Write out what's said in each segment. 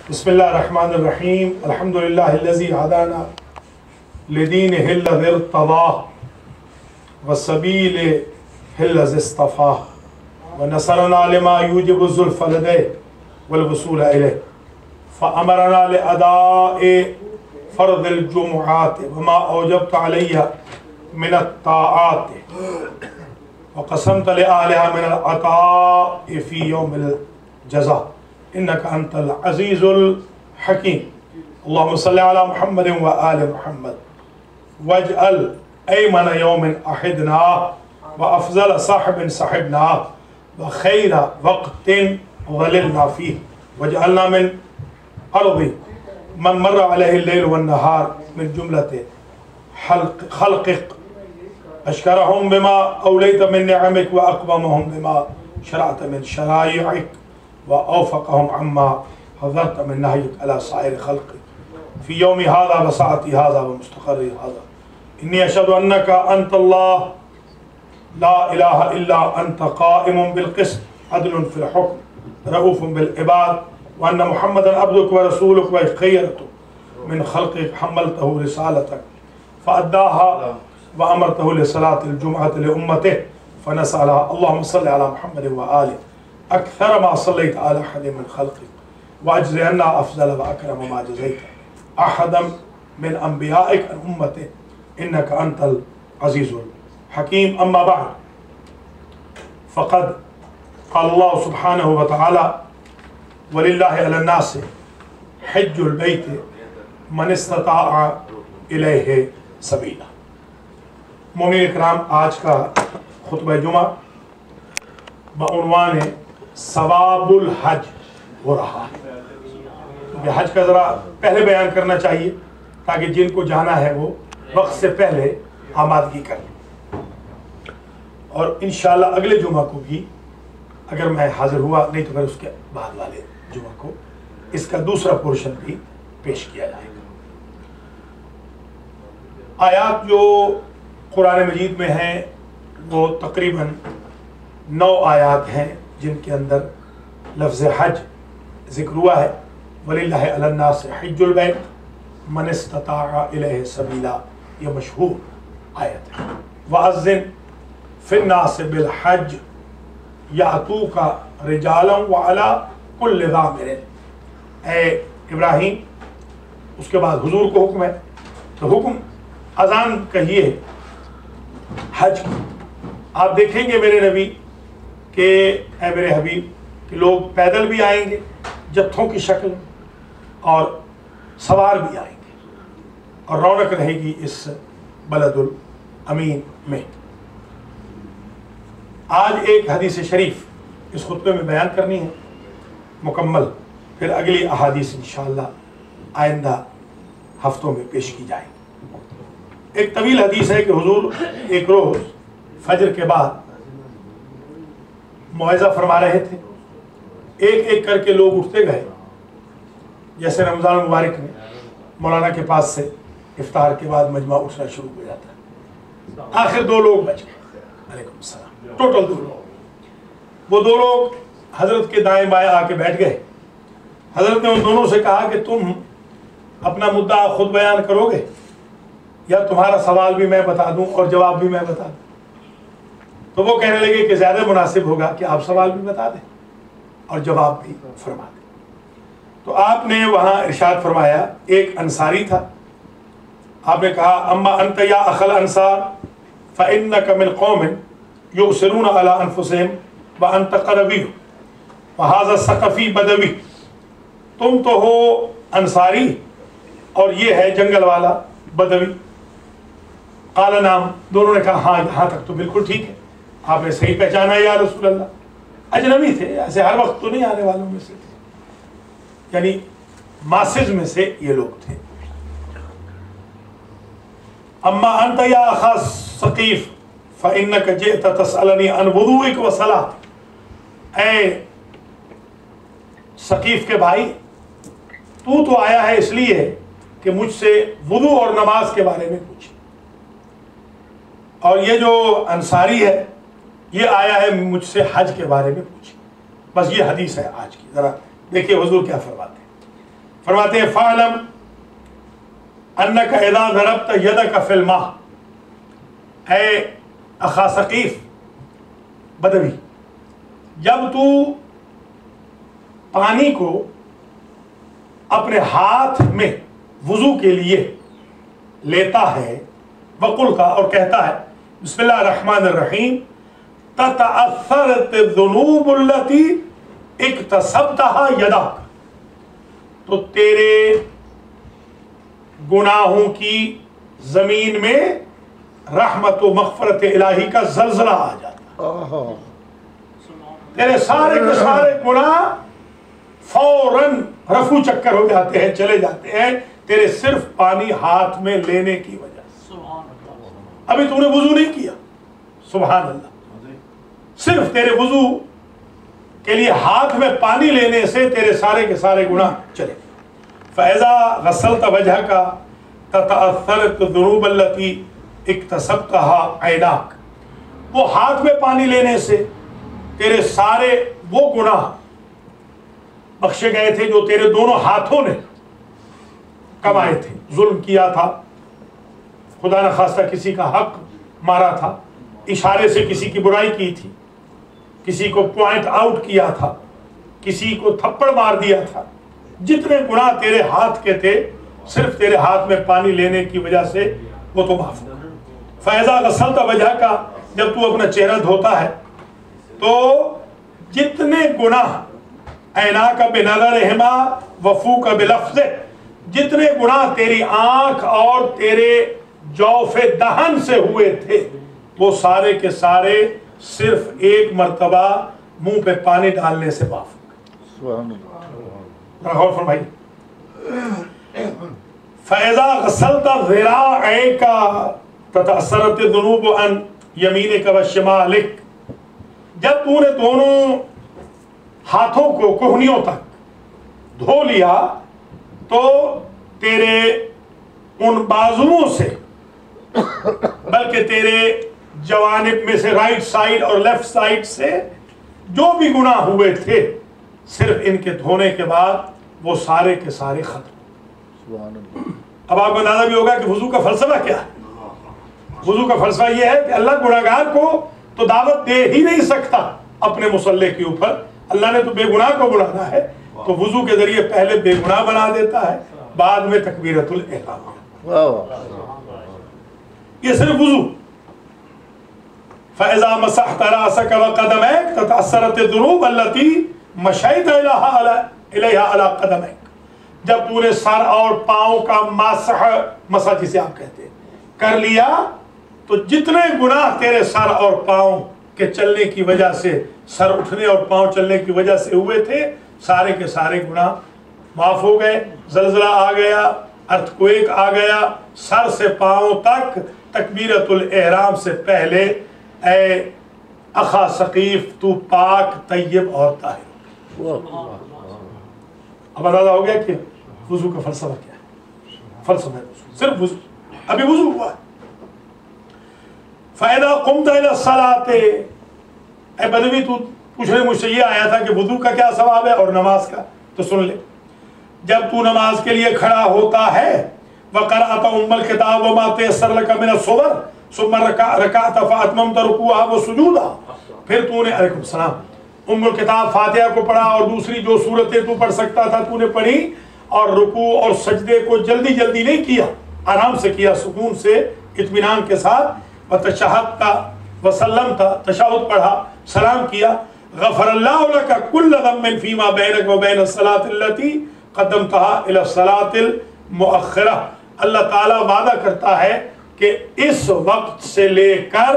بسم اللہ الرحمن الرحیم الحمد للہ الذی ہدانا لدینہ الذی ارتضاہ وسبیل الذی اصطفاہ ونصرنا لما یوجب الزلف لدیہ والوصول الیہ فامرنا لاداء فرض الجمعات وما اوجبت علیہ من الطاعات وقسمت لأهلها من العطاء في يوم الجزاء إنك أنت العزيز الحكيم اللهم صل على محمد وآل محمد واجعل أيمن يوم أحدنا وأفضل صاحب صحبنا وخير وقت ظللنا فيه واجعلنا من أرض من مر عليه الليل والنهار من جملة خلقك أشكرهم بما أوليت من نعمك وأقومهم بما شرعت من شرائعك وأوفقهم عما حذرت من نهيك على سائر خلقك في يوم هذا وساعتي هذا ومستقر هذا إني أشهد أنك أنت الله لا إله إلا أنت قائم بالقسط عدل في الحكم رؤوف بالعباد وأن محمدا عبدك ورسولك وخيرتك من خلقك حملته رسالتك فأداها وأمرته لصلاة الجمعة لأمته فنسألها اللهم صل على محمد وآله أكثر ما صليت على أحد من خلقك وأجزي عنا أفضل وأكرم ما جزيت أحدا من أنبيائك عن أمته إنك أنت العزيز الحكيم أما بعد فقد قال الله سبحانه وتعالى ولله على الناس حج البيت من استطاع إليه سبيلا مومنین اکرام، آج کا خطبہ جمعہ بعنوان ثواب الحج ہو رہا ہے، کیونکہ حج کا ذرا پہلے بیان کرنا چاہیے تاکہ جن کو جانا ہے وہ وقت سے پہلے آمادگی کر لیں، اور انشاءاللہ اگلے جمعہ کو بھی اگر میں حاضر ہوا، نہیں تو پھر اس کے بعد والے جمعہ کو اس کا دوسرا پورشن بھی پیش کیا جائے گا۔ آیات جو قرآن مجید میں ہیں وہ تقریباً 9 آیات ہیں جن کے اندر لفظ حج ذکر ہوا ہے۔ وَلِلَّهِ عَلَى النَّاسِ حِجُّ الْبَيْتِ مَنِ اسْتَطَاعَ إِلَيْهِ سَبِيلًا، یہ مشہور آیت ہے۔ وَأَذِّنْ فِي النَّاسِ بِالْحَجِّ يَأْتُوكَ رِجَالًا وَعَلَى كُلِّ ضَامِرٍ، اے ابراہیم، اس کے بعد حضور کو حکم ہے، تو حکم اذان کہیے حج کی۔ آپ دیکھیں گے میرے نبی کہ اے میرے حبیب کہ لوگ پیدل بھی آئیں گے جتھوں کی شکل اور سوار بھی آئیں گے، اور رونق رہے گی اس بلد الامین میں۔ آج ایک حدیث شریف اس خطبے میں بیان کرنی ہے مکمل، پھر اگلی احادیث انشاءاللہ آئندہ ہفتوں میں پیش کی جائیں گی۔ ایک طویل حدیث ہے کہ حضور ایک روز فجر کے بعد موعظہ فرما رہے تھے، ایک ایک کر کے لوگ اٹھتے گئے، جیسے رمضان مبارک میں مولانا کے پاس سے افطار کے بعد مجمع اٹھنا شروع ہو جاتا ہے۔ آخر 2 لوگ بچ گئے، علیکم السلام، ٹوٹل 2 لوگ۔ وہ 2 لوگ حضرت کے دائیں بائیں آ کے بیٹھ گئے۔ حضرت نے ان دونوں سے کہا کہ تم اپنا مدعا خود بیان کرو گے یا تمہارا سوال بھی میں بتا دوں اور جواب بھی میں بتا دوں؟ تو وہ کہنے لگے کہ زیادہ مناسب ہوگا کہ آپ سوال بھی بتا دیں اور جواب بھی فرما دیں۔ تو آپ نے وہاں ارشاد فرمایا، ایک انصاری تھا، آپ نے کہا اما انت یا اخل انصار فإنك من قوم يؤثرون على انفسهم وانت قربی وهذا ثقفی بدوی، تم تو ہو انصاری اور یہ ہے جنگل والا بدوی۔ قال نام، دونوں نے کہا ہاں یہاں تک تو بالکل ٹھیک ہے، آپ نے صحیح پہچانا ہے یا رسول اللہ۔ اجنبی تھے، ایسے ہر وقت تو نہیں آنے والوں میں سے تھے، یعنی ماسز میں سے یہ لوگ تھے۔ اما انت یا اخا ثقیف فانک جئت تسألنی عن وضوئک وصلاۃ، اے ثقیف کے بھائی، تو آیا ہے اس لیے کہ مجھ سے وضو اور نماز کے بارے میں پوچھے، اور یہ جو انصاری ہے یہ آیا ہے مجھ سے حج کے بارے میں پوچھے۔ بس یہ حدیث ہے آج کی، ذرا دیکھیے حضور کیا فرماتے ہیں۔ فرماتے ہیں فَعْلَمْ أَنَّكَ إِذَا ضَرَبْتَ يَدَكَ فِي الْمَاءِ، اے اخا ثقیف بدوی، جب تو پانی کو اپنے ہاتھ میں وضو کے لیے لیتا ہے، وقل کا اور کہتا ہے بسم اللہ الرحمن الرحیم، تتأثرت الذنوب التي اکتسبتها یداک، تو تیرے گناہوں کی زمین میں رحمت و مغفرت الہی کا زلزلہ آ جاتا، تیرے سارے کے سارے گناہ فوراً رفو چکر ہو جاتے ہیں، چلے جاتے ہیں، تیرے صرف پانی ہاتھ میں لینے کی وجہ سے۔ ابھی تو نے وضو نہیں کیا، سبحان اللہ، صرف تیرے وضو کے لیے ہاتھ میں پانی لینے سے تیرے سارے کے سارے گناہ چلے۔ فَإِذَا غَسَّلْتَ وَجْهَكَ تَتَأَثَّرَتْ الذُّنُوبَ الَّتِي اکتسبتها عیناک، وہ ہاتھ میں پانی لینے سے تیرے سارے وہ گناہ بخشے گئے تھے جو تیرے دونوں ہاتھوں نے کمائے تھے۔ ظلم کیا تھا، خدا نخواستہ کسی کا حق مارا تھا، اشارے سے کسی کی برائی کی تھی، کسی کو پوائنٹ آؤٹ کیا تھا، کسی کو تھپڑ مار دیا تھا، جتنے گناہ تیرے ہاتھ کے تھے صرف تیرے ہاتھ میں پانی لینے کی وجہ سے وہ تو معاف ہو۔ فَإِذَا غَسَّلْتَ وَجْهَكَ، جب تو اپنا چہرہ دھوتا ہے تو جتنے گناہ عیناک بنظرہما وفوک بلفظہ، جتنے گناہ تیری آنکھ اور تیرے جوف دہن سے ہوئے تھے وہ سارے کے سارے صرف ایک مرتبہ منہ پہ پانی ڈالنے سے معاف ہو گئے۔ غور فرمائیے، فَإِذَا غَسَّلْتَ ذِرَاعَيْكَ تَتَأَثَّرَتِ الذُّنُوبُ عَنْ يَمِينِكَ وَشِمَالِكَ، جب تو نے دونوں ہاتھوں کو کوہنیوں تک دھو لیا تو تیرے ان بازوؤں سے بلکہ تیرے جوانب میں سے رائٹ سائڈ اور لیفٹ سائڈ سے جو بھی گناہ ہوئے تھے صرف ان کے دھونے کے بعد وہ سارے کے سارے ختم۔ اب آپ کو اندازہ بھی ہوگا کہ وضو کا فلسفہ کیا ہے۔ وضو کا فلسفہ یہ ہے کہ اللہ گناہگار کو تو دعوت دے ہی نہیں سکتا اپنے مصلے کے اوپر، اللہ نے تو بے گناہ کو بلانا ہے تو وضو کے ذریعے پہلے بے گناہ بنا دیتا ہے، بعد میں تکبیرۃ الاحرام۔ یہ صرف وضو۔ فَإِذَا مَسَحْتَ رَأْسَكَ وَقَدَمَيْكَ تَتَأَثَّرَتِ الذُّنُوبُ الَّتِي مَشَيْتَ إِلَيْهَا عَلَى قَدَمَيْكَ، جب تو نے سر اور پاؤں کا مسح جسے آپ کہتے ہیں کر لیا تو جتنے گناہ تیرے سر اور پاؤں کے چلنے کی وجہ سے، سر اٹھنے اور پاؤں چلنے کی وجہ سے ہوئے تھے سارے کے سارے گناہ معاف ہو گئے۔ زلزلہ آ گیا، ارتھکویک آ گیا، سر سے پاؤں تک تکبیرۃ الاحرام سے پہلے اے اخا ثقیف تو پاک طیب اور طاہر۔ اب اندازہ ہو گیا کہ وضو کا فلسفہ کیا ہے۔ فلسفہ صرف وضو، ابھی وضو ہوا ہے۔ فَإِذَا قُمْتَ إِلَى الصَّلَاةِ، اے بدوی تو پوچھنے مجھ سے یہ آیا تھا کہ وضو کا کیا ثواب ہے اور نماز کا، تو سن لے، جب تو نماز کے لیے کھڑا ہوتا ہے وَقَرَأْتَ أُمَّ الْكِتَابَ وَمَا تَيَسَّرَ لَكَ مِنَ السُّوَرِ ثُمَّ رَكَعْتَ فَأَتْمَمْتَ رُكُوعَهَا وَسُجُودَهَا، پھر تو نے علیکم السلام ام الکتاب فاتحہ کو پڑھا اور دوسری جو صورتیں تو پڑھ سکتا تھا تو نے پڑھی، اور رکوع اور سجدے کو جلدی جلدی نہیں کیا، آرام سے کیا، سکون سے اطمینان کے ساتھ، وَتَشَهَّدْتَ وَسَلَّمْتَ، تشہد پڑھا، سلام کیا، غفر اللہ لک کل ذنب فیما بینک و بین الصلاۃ التی قدمتها الی الصلاۃ المؤخرہ، اللہ تعالیٰ وعدہ کرتا ہے کہ اس وقت سے لے کر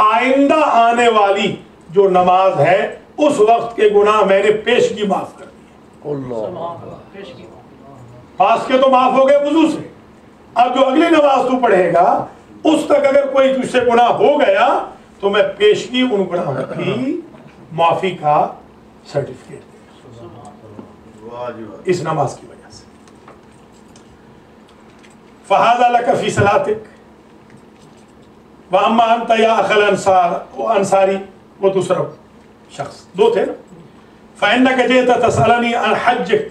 آئندہ آنے والی جو نماز ہے اس وقت کے گناہ میں نے پیشگی معاف کر دی۔ پاس کے تو معاف ہو گئے وضو سے، اب جو اگلی نماز تو پڑھے گا اس تک اگر کوئی تجھ سے گناہ ہو گیا تو میں پیشگی ان گناہوں کی معافی کا سرٹیفکیٹ دے اس نماز کی وجہ سے۔ فَهَذَا لَكَ فِي صَلَاتِكَ وَأَمَّا أَنْتَ يَا أَخَ الْأَنصَارِ، وہ انصاری وہ دوسرا شخص، دو تھے نا، فَإِنَّكَ جِئْتَ تَسْأَلَنِي عَنْ حَجِّكَ،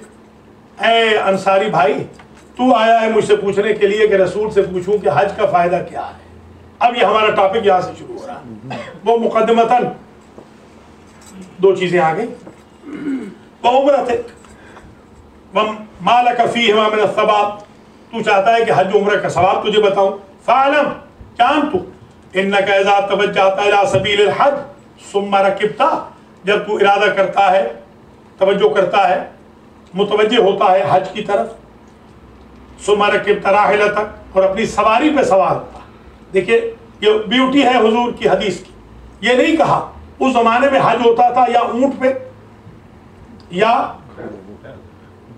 اے انصاری بھائی تو آیا ہے مجھ سے پوچھنے کے لیے کہ رسول سے پوچھوں کہ حج کا فائدہ کیا ہے. اب یہ ہمارا ٹاپک یہاں سے شروع ہو رہا ہے. وہ مقدمتاً دو چیزیں آ گئی. وَعُمْرَتِكَ وَمَا لَكَ فِيهِمَا مِنَ الثَّوَابِ, تو چاہتا ہے کہ حج عمرہ کا ثواب تجھے بتاؤں. فَعْلَمْ, جان تو, إِنَّكَ إِذَا تَوَجَّهْتَ إِلَى سَبِيلِ الْحَجِّ ثُمَّ رَكِبْتَ, جب تو ارادہ کرتا ہے, توجہ کرتا ہے, متوجہ ہوتا ہے حج کی طرف, ثُمَّ رَكِبْتَ رَاحِلَتَكَ, اور اپنی سواری پہ سوار ہوتا. دیکھیے یہ بیوٹی ہے حضور کی حدیث کی. یہ نہیں کہا اس زمانے میں حج ہوتا تھا یا اونٹ پہ یا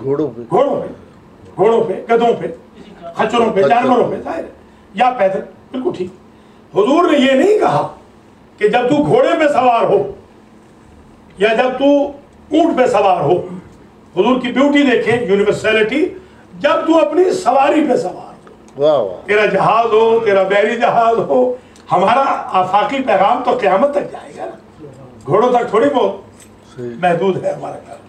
گھوڑوں پہ, گدھوں پہ, خچروں پہ, جانوروں پہ, ظاہر ہے, یا پیدل. بالکل ٹھیک. حضور نے یہ نہیں کہا کہ جب تو گھوڑے پہ سوار ہو یا جب تو اونٹ پہ سوار ہو. حضور کی بیوٹی دیکھیں, یونیورسلٹی, جب تو اپنی سواری پہ سوار ہو, تیرا جہاز ہو, تیرا بحری جہاز ہو. ہمارا آفاقی پیغام تو قیامت تک جائے گا نا, گھوڑوں تک تھوڑی بہت محدود ہے ہمارا کام.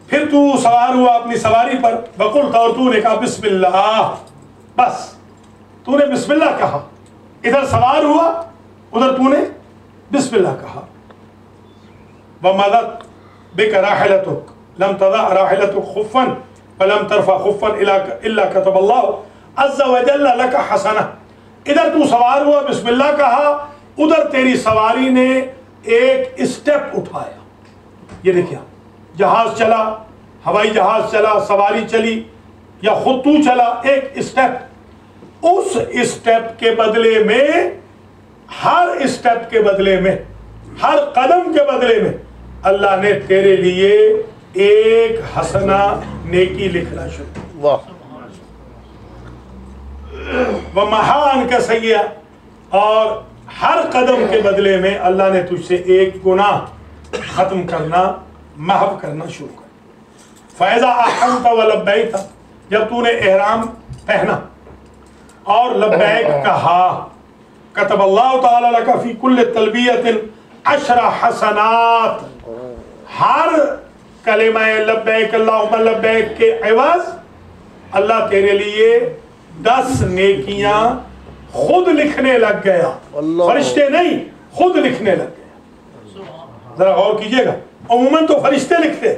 پھر تو سوار ہوا اپنی سواری پر, وقلت, اور تو نے کہا بسم اللہ, بس تو نے بسم اللہ کہا. ادھر سوار ہوا, ادھر تو نے بسم اللہ کہا. وَمَضَتْ بِكَ رَاحِلَتُكَ لَمْ تَضَعْ رَاحِلَتُكَ خُفًّا فَلَمْ تَرْفَعْ خُفًّا إِلَّا كَتَبَ اللَّهُ عَزَّ وَجَلَّ لَكَ حَسَنَةً. ادھر تو سوار ہوا, بسم اللہ کہا, ادھر تیری سواری نے ایک اسٹیپ اٹھایا. یہ دیکھیں, جہاز چلا, ہوائی جہاز چلا, سواری چلی, یا خود تو چلا, ایک اسٹیپ. اس اسٹیپ کے بدلے میں, ہر اسٹیپ کے بدلے میں, ہر قدم کے بدلے میں اللہ نے تیرے لیے ایک حسنہ, نیکی لکھنا شروع. وَمَحَا عَنْكَ سَيِّئَةً, اور ہر قدم کے بدلے میں اللہ نے تجھ سے ایک گناہ ختم کرنا, محو کرنا شروع کر. فَإِذَا أَحْرَمْتَ وَلَبَّيْتَ, جب تو نے احرام پہنا اور لبیک کہا, كتب اللہ تعالی لك فی کل تلبیۃ 10 حسنات, ہر کلمہ لبیک اللہم لبیک کے عوض اللہ تیرے لیے 10 نیکیاں خود لکھنے لگ گیا. فرشتے نہیں, خود لکھنے لگ گیا. ذرا غور کیجئے گا, عموماً تو فرشتے لکھتے,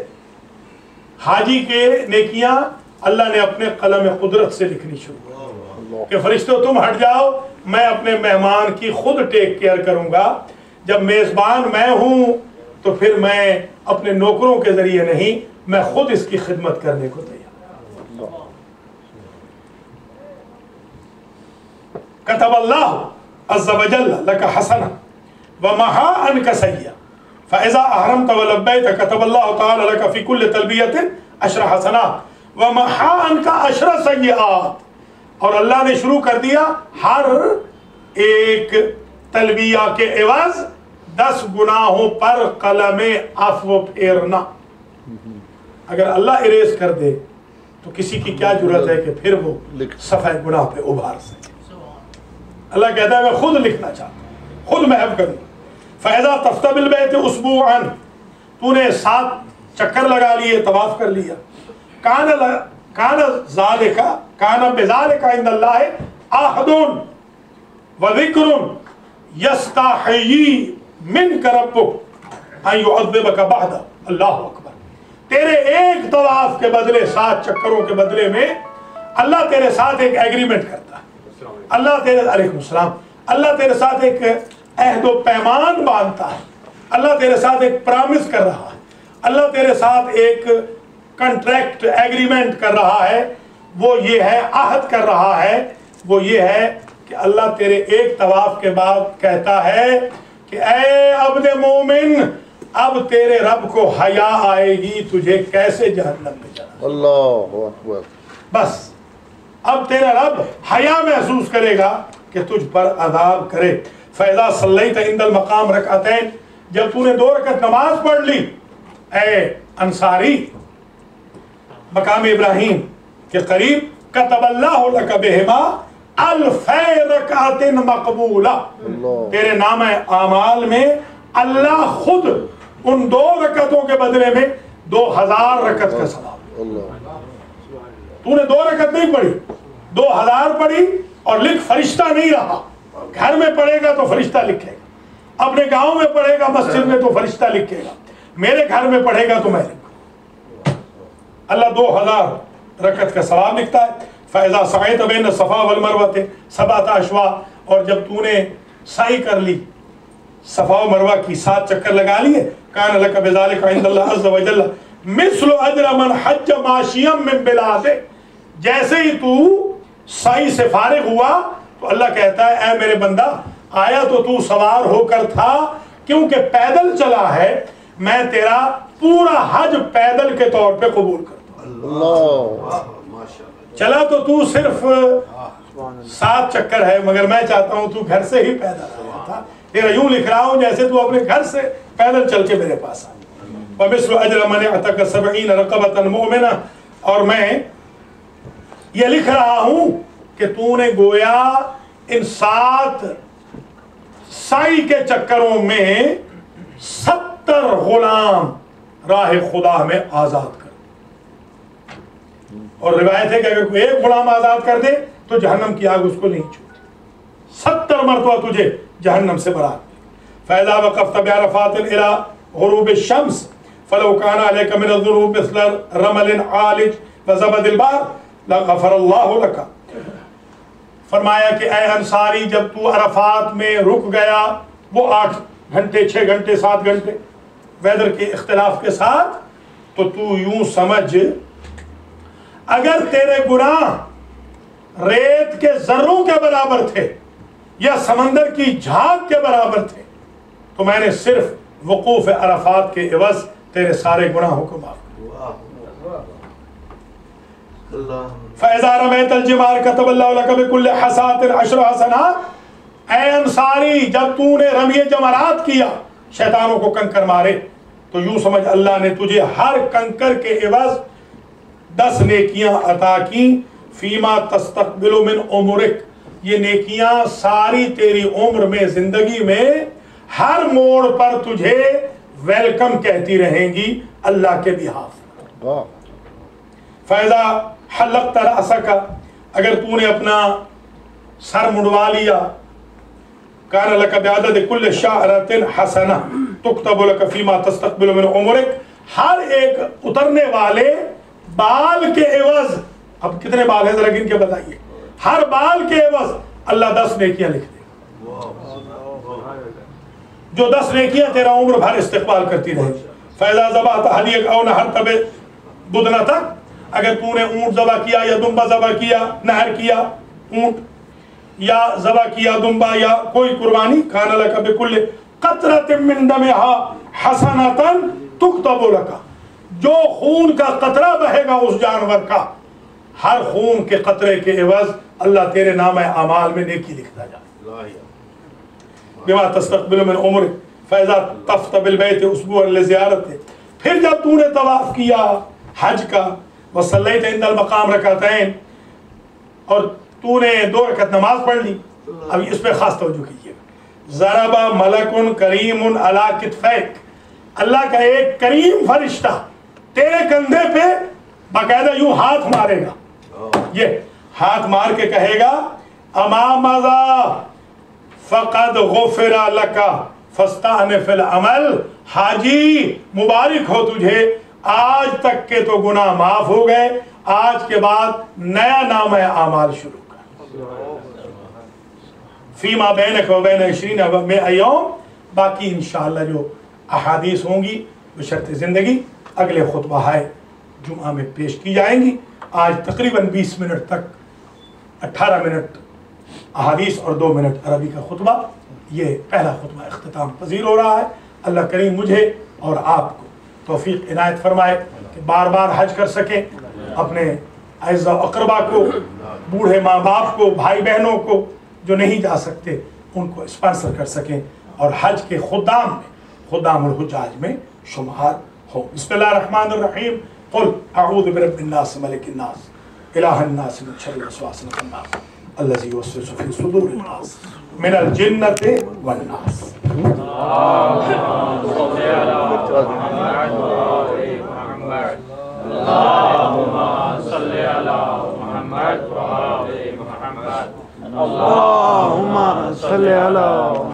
حاجی کے نیکیاں اللہ نے اپنے قلم قدرت سے لکھنی شروع کہ فرشتوں تم ہٹ جاؤ, میں اپنے مہمان کی خود ٹیک کیئر کروں گا. جب میزبان میں ہوں تو پھر میں اپنے نوکروں کے ذریعے نہیں, میں خود اس کی خدمت کرنے کو تیار. كتب اللہ عز وجل لك حسنة ومحا عنك سیئة فإذا أحرمت ولبيت كتب الله تعالى لك في كل تلبية 10 حسنات ومحا عنك 10 سیئات. اور اللہ نے شروع کر دیا ہر ایک تلبیہ کے عوض 10 گناہوں پر قلم عفو پھیرنا. اگر اللہ اریز کر دے تو کسی کی کیا ضرورت ہے کہ پھر وہ صفحہ گناہ پہ ابھار سکے. اللہ کہتا ہے میں خود لکھنا چاہتا ہوں, خود محو کروں. فَإِذَا طَفْتَ بِالْبَيْتِ أُسْبُوعًا, تو نے 7 چکر لگا لیے, طواف کر لیا. کان بذالک عند اللہ عہد وذکر یستحیی منک ربک ان یعذبک بعد. اللہ اکبر. تیرے ایک طواف کے بدلے 7 چکروں کے بدلے میں اللہ تیرے ساتھ ایک ایگریمنٹ کرتا ہے. اللہ تیرے, علیکم السلام, اللہ تیرے ساتھ ایک عہد و پیمان باندھتا ہے. اللہ تیرے ساتھ ایک پرامس کر رہا ہے. اللہ تیرے ساتھ ایک کنٹریکٹ, ایگریمنٹ کر رہا ہے. وہ یہ ہے, عہد کر رہا ہے, وہ یہ ہے کہ اللہ تیرے ایک طواف کے بعد کہتا ہے کہ اے عبد مومن, اب تیرے رب کو حیا آئے گی تجھے کیسے جہنم میں جانا. اللہ اکبر. بس اب تیرا رب حیا محسوس کرے گا کہ تجھ پر عذاب کرے. فَإِذَا صَلَّيْتَ عِنْدَ الْمَقَامِ رَكْعَتَيْنِ, جب تو نے 2 رکعت نماز پڑھ لی اے انصاری مقام ابراہیم کے قریب, كتب اللہ لک بہما 1000 رکعت مقبولہ, تیرے نام اعمال میں اللہ خود ان 2 رکعتوں کے بدلے میں 2000 رکعت کا ثواب. تو نے 2 رکعت نہیں پڑھی، 2000 پڑھی اور لکھ فرشتہ نہیں رہا. گھر میں پڑھے گا تو فرشتہ لکھے گا، اپنے گاؤں میں پڑھے گا مسجد میں تو فرشتہ لکھے گا، میرے گھر میں پڑھے گا تو میں لکھوں. اللہ 2000 رکعت کا ثواب لکھتا ہے. فَإِذَا سَعَيْتَ بَيْنَ الصَّفَا وَالْمَرْوَةِ 7 أَشْوَاء، اور جب تو نے سعی کر لی، صفا و مروہ کی 7 چکر لگا لیے، كَانَ لَكَ بِذَلِكَ عِنْدَ اللَّهِ عَزَّ وَجَلَّ مِثْلُ أَجْرَ مَنْ حَجَّ مَاشِيًا مِّن بِلَادِهِ. جیسے ہی تو سعی سے فارغ ہوا تو اللہ کہتا ہے اے میرے بندہ، آیا تو سوار ہو کر تھا، کیونکہ پیدل چلا ہے، میں تیرا پورا حج پیدل کے طور پہ قبول کرتا ہوں. چلا تو صرف 7 چکر ہے، مگر میں چاہتا ہوں تو گھر سے ہی پیدل آیا تھا. تیرا یوں لکھ رہا ہوں جیسے تو اپنے گھر سے پیدل چل کے میرے پاس آیا. وَمِثْلُ أَجْرَ مَنِ اعْتَقَ 70 رَقَبَةً مُؤْمِنَةً، اور میں یہ لکھ رہا ہوں کہ تو نے گویا ان 7 سعی کے چکروں میں 70 غلام راہ خدا میں آزاد کر. اور روایت ہے کہ اگر کوئی 1 غلام آزاد کر دے تو جہنم کی آگ اس کو نہیں چھوٹی. 70 مرتبہ تجھے جہنم سے برات. فَإِذَا وَقَفْتَ بِعَرَفَاتٍ إِلَىٰ غُرُوبِ الشَّمْسِ فَلَوْ كَانَ عَلَيْكَ مِنَ الذُّنُوبِ مِثْلَ رَمَلٍ عَالِجٍ وَزَبَدِ الْبَحْرِ لَغَفَرَ اللَّهُ لَكَ. فرمایا کہ اے انصاری، جب تو عرفات میں رک گیا، وہ 8 گھنٹے 6 گھنٹے 7 گھنٹے ویدر کے اختلاف کے ساتھ، تو یوں سمجھ اگر تیرے گناہ ریت کے ذروں کے برابر تھے یا سمندر کی جھاگ کے برابر تھے تو میں نے صرف وقوف عرفات کے عوض تیرے سارے گناہوں کو معاف کیا. فَإِذَا رَمَيْتَ الْجِمَارَ كَتَبَ اللَّهُ لَكَ بِكُلِّ حَسَاةٍ 10 حسنات. اے انصاری، جب تو نے رمی جمرات کیا، شیطانوں کو کنکر مارے، تو یوں سمجھ اللہ نے تجھے ہر کنکر کے عوض 10 نیکیاں عطا کی. فیما تستقبل من عمرک، یہ نیکیاں ساری تیری عمر میں، زندگی میں ہر موڑ پر تجھے ویلکم کہتی رہیں گی اللہ کے بہاف. فیضا حلقت رأسک، اگر تو نے اپنا سر مڈوا لیا، کان لک بعدد کل شعرۃ حسنہ تکتب لک فیما تستقبل من عمرک، ہر ایک اترنے والے بال کے عوض، اب کتنے بال ہیں ذرا گن کے بتائیے، ہر بال کے عوض اللہ 10 نیکیاں لکھ دے گا، جو 10 نیکیاں تیرا عمر بھر استقبال کرتی رہے. فیضا ذبحت ہدیک او نحرت بدنتک، اگر تو نے اونٹ ذبح کیا یا دمبا ذبح کیا، نہر کیا اونٹ یا ذبح کیا دمبا یا کوئی قربانی، کان لک بکل قطرۃ من دمها حسنۃ تکتب لک، جو خون کا قطرہ بہے گا اس جانور کا، ہر خون کے قطرے کے عوض اللہ تیرے نام اعمال میں نیکی لکھتا جائے. بما تستقبل من عمرک فاذا طفت بالبیت اسبوعا لزیارت، پھر جب تو نے طواف کیا حج کا، وصلیت عند المقام رکعتین، اور تو نے 2 رکعت نماز پڑھ لی. اب اس پہ خاص توجہ کیجیے. ضرب ملک کریم علی کتفیک، اللہ کا ایک کریم فرشتہ تیرے کندھے پہ باقاعدہ یوں ہاتھ مارے گا، یہ ہاتھ مار کے کہے گا امام ذا فقد غفر لک فاستأنف العمل، حاجی مبارک ہو تجھے، آج تک کے تو گناہ معاف ہو گئے، آج کے بعد نیا نام اعمال شروع کر. فیما بینک و بین 20 میں ایوم، باقی انشاءاللہ جو احادیث ہوں گی بشرط زندگی اگلے خطبہ ہے جمعہ میں پیش کی جائیں گی. آج تقریباً 20 منٹ تک 18 منٹ احادیث اور 2 منٹ عربی کا خطبہ، یہ پہلا خطبہ اختتام پذیر ہو رہا ہے. اللہ کریم مجھے اور آپ کو توفیق عنایت فرمائے کہ بار بار حج کر سکیں، اپنے اعزاء و اقربا کو، بوڑھے ماں باپ کو، بھائی بہنوں کو جو نہیں جا سکتے ان کو اسپانسر کر سکیں، اور حج کے خدام میں، خدام الحجاج میں شمار ہو. بسم اللہ الرحمن الرحیم. قل اعوذ برب الناس ملک الناس الہ الناس من شر الوسواس الخناس الذی یوسوس فی صدور الناس من الجنۃ والناس. اللهم صل علی اللہم صلی علی